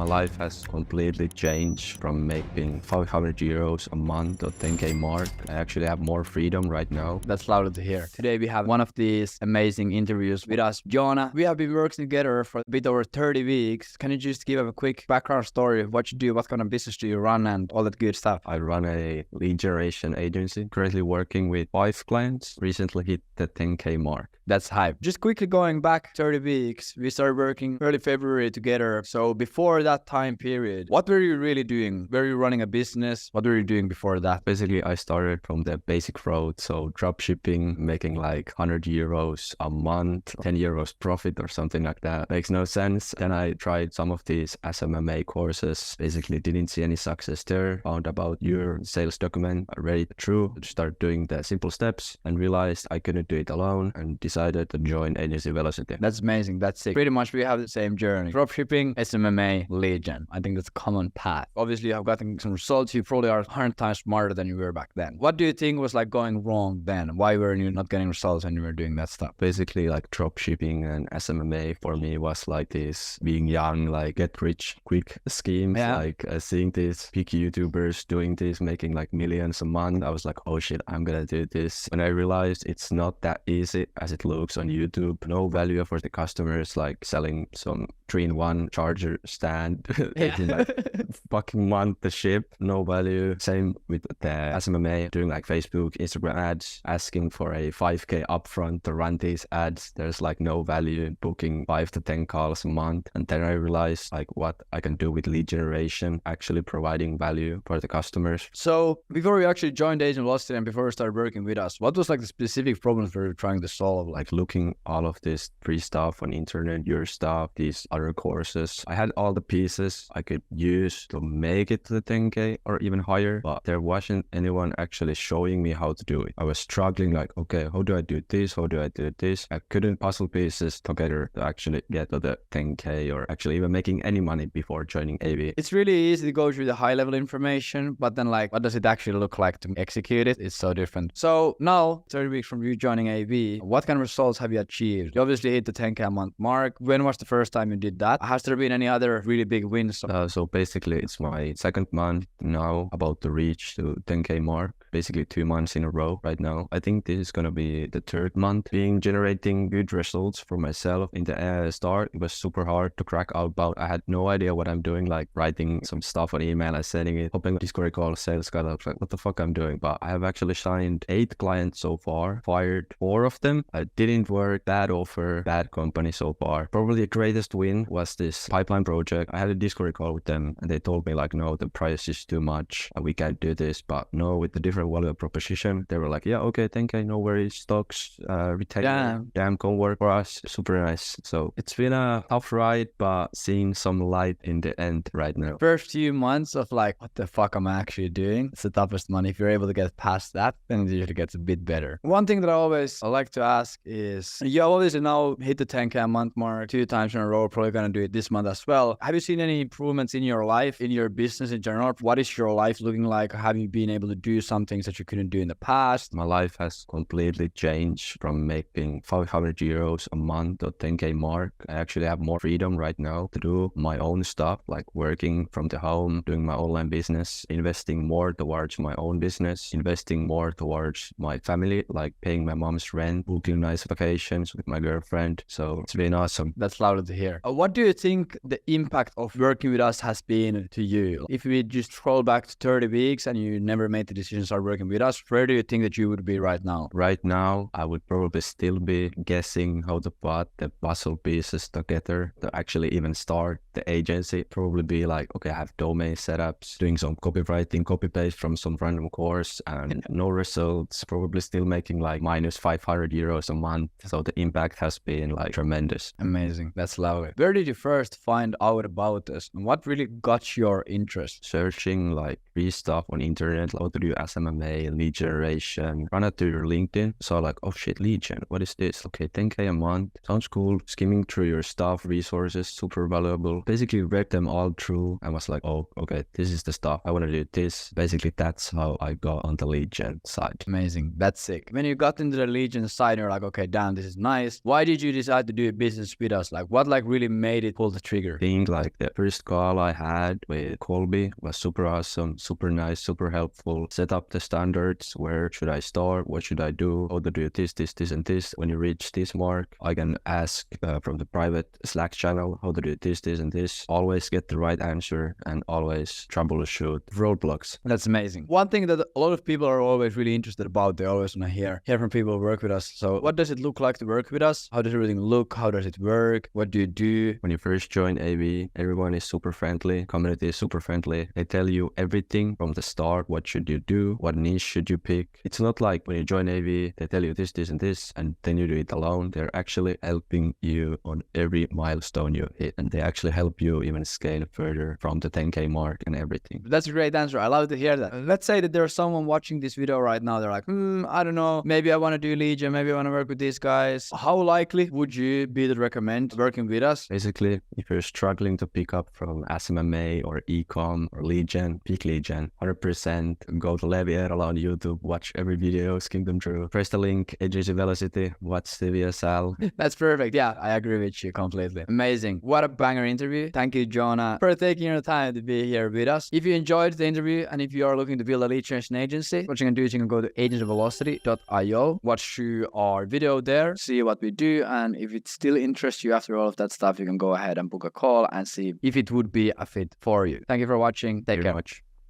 My life has completely changed from making 500 euros a month to 10k mark. I actually have more freedom right now. That's lovely to hear. Today we have one of these amazing interviews with us, Jonah. We have been working together for a bit over 30 weeks. Can you just give a quick background story of what you do, what kind of business do you run, and all that good stuff? I run a lead generation agency, currently working with 5 clients, recently hit the 10k mark. That's hype. Just quickly going back 30 weeks, we started working early February together. So before that time period, what were you really doing? Were you running a business? What were you doing before that? Basically, I started from the basic road, so drop shipping, making like 100 euros a month, 10 euros profit or something like that. Makes no sense. Then I tried some of these SMMA courses, basically didn't see any success there. Found about your sales document, I read it through, start doing the simple steps and realized I couldn't do it alone and decided to join Agency Velocity. That's amazing. That's sick. Pretty much we have the same journey. Dropshipping, SMMA, lead gen. I think that's a common path. Obviously, you have gotten some results. You probably are 100 times smarter than you were back then. What do you think was like going wrong then? Why were you not getting results when you were doing that stuff? Basically, like dropshipping and SMMA for me was like this being young, like get rich quick schemes. Yeah. Like seeing these big YouTubers doing this, making like millions a month. I was like, oh shit, I'm gonna do this. When I realized it's not that easy as it looks on YouTube, no value for the customers, like selling some 3-in-1 charger stand, taking like fucking month to ship, no value. Same with the SMMA, doing like Facebook, Instagram ads, asking for a 5k upfront to run these ads. There's like no value in booking 5 to 10 calls a month. And then I realized like what I can do with lead generation, actually providing value for the customers. So before we actually joined Agent Velocity and before you started working with us, what was like the specific problems we were trying to solve? Like looking all of this free stuff on internet, your stuff, these other courses. I had all the pieces I could use to make it to the 10k or even higher, but there wasn't anyone actually showing me how to do it. I was struggling like, okay, how do I do this? How do I do this? I couldn't puzzle pieces together to actually get to the 10k or actually even making any money before joining AV. It's really easy to go through the high level information, but then like, what does it actually look like to execute it? It's so different. So now, 30 weeks from you joining AV, what kind of results have you achieved? You obviously hit the 10k a month mark. When was the first time you did that? Has there been any other really big wins? So basically it's my second month now, about to reach to 10k mark, basically 2 months in a row right now. I think this is going to be the third month being generating good results for myself. In the start, it was super hard to crack outbound. I had no idea what I'm doing, like writing some stuff on email and sending it, hoping Discord call, sales guy. I was like, what the fuck I'm doing? But I have actually signed 8 clients so far, fired 4 of them. It didn't work, bad offer, bad company so far. Probably the greatest win was this pipeline project. I had a Discord call with them and they told me like, no, the price is too much. We can't do this. But no, with the different value proposition, they were like, yeah, okay, thank you, no worries, stocks, retail, damn, can work for us. Super nice. So it's been a tough ride, but seeing some light in the end right now. First few months of like, what the fuck am I actually doing? It's the toughest one. If you're able to get past that, then it usually gets a bit better. One thing that I like to ask is, you obviously now hit the 10k a month mark 2 times in a row, probably gonna do it this month as well. Have you seen any improvements in your life, in your business in general? What is your life looking like? Have you been able to do some things that you couldn't do in the past? My life has completely changed from making 500 euros a month to 10k mark. I actually have more freedom right now to do my own stuff, like working from the home, doing my online business, investing more towards my own business, investing more towards my family, like paying my mom's rent, booking nice vacations with my girlfriend. So it's been awesome. That's lovely to hear. What do you think the impact of working with us has been to you? If we just scroll back to 30 weeks and you never made the decision to start working with us, where do you think that you would be right now? Right now, I would probably still be guessing how to put the puzzle pieces together to actually even start the agency. Probably be like, okay, I have domain setups, doing some copywriting, copy paste from some random course and no results. Probably still making like minus 500 euros a month. So the impact has been like tremendous. Amazing. That's lovely. Where did you first find out about this? And what really got your interest? Searching like free stuff on internet, how to do SMM SMMA, lead generation. Run it to your LinkedIn. So like, oh shit, lead gen, what is this? Okay, 10K a month. Sounds cool. Skimming through your stuff, resources, super valuable. Basically read them all through and was like, oh, okay, this is the stuff. I want to do this. Basically, that's how I got on the lead gen side. Amazing. That's sick. When you got into the lead gen side, you're like, okay, damn, this is nice. Why did you decide to do a business with us? Like, what like really made it pull the trigger? I think like the first call I had with Colby was super awesome, super nice, super helpful. Set up the standards. Where should I start? What should I do? How to do this, and this. When you reach this mark, I can ask from the private Slack channel how to do this, and this. Always get the right answer and always troubleshoot roadblocks. That's amazing. One thing that a lot of people are always really interested about, they always want to hear from people who work with us. So what does it look like to work with us? How does everything look? How does it work? What do you do? When you first join AV, everyone is super friendly. Community is super friendly. They tell you everything from the start. What should you do? What niche should you pick? It's not like when you join AV, they tell you this, and this, and then you do it alone. They're actually helping you on every milestone you hit, and they actually help you even scale further from the 10K mark and everything. That's a great answer. I love to hear that. Let's say that there's someone watching this video right now. They're like, I don't know. Maybe I want to do lead gen. Maybe I want to work with these guys. How likely would you be to recommend working with us? Basically, if you're struggling to pick up from SMMA or ecom or lead gen, pick lead gen. 100% go to Levier on YouTube, watch every video, skim them through. Press the link, agency velocity, watch the VSL. That's perfect. Yeah, I agree with you completely. Amazing. What a banger interview. Thank you, Jonah, for taking your time to be here with us. If you enjoyed the interview and if you are looking to build a lead generation agency, what you can do is you can go to agencyvelocity.io, watch through our video there, see what we do, and if it still interests you after all of that stuff, you can go ahead and book a call and see if it would be a fit for you. Thank you for watching. Take care. Much.